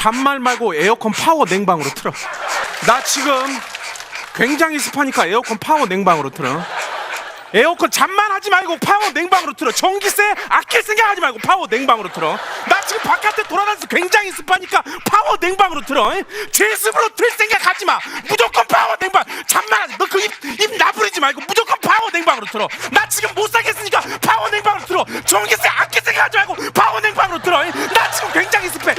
잔말 말고 에어컨 파워 냉방으로 틀어. 나 지금 굉장히 습하니까 에어컨 파워 냉방으로 틀어. 에어컨 잠만 하지 말고 파워 냉방으로 틀어. 전기세 아낄 생각하지 말고 파워 냉방으로 틀어. 나 지금 바깥에 돌아다니면서 굉장히 습하니까 파워 냉방으로 틀어. 제습으로 틀 생각하지 마. 무조건 파워 냉방. 잠만 하지. 너 그 입 나부리지 말고 무조건 파워 냉방으로 틀어. 나 지금 못 살겠으니까 파워 냉방으로 틀어. 전기세 아낄 생각하지 말고 파워 냉방으로 틀어. 나 지금 굉장히 습해.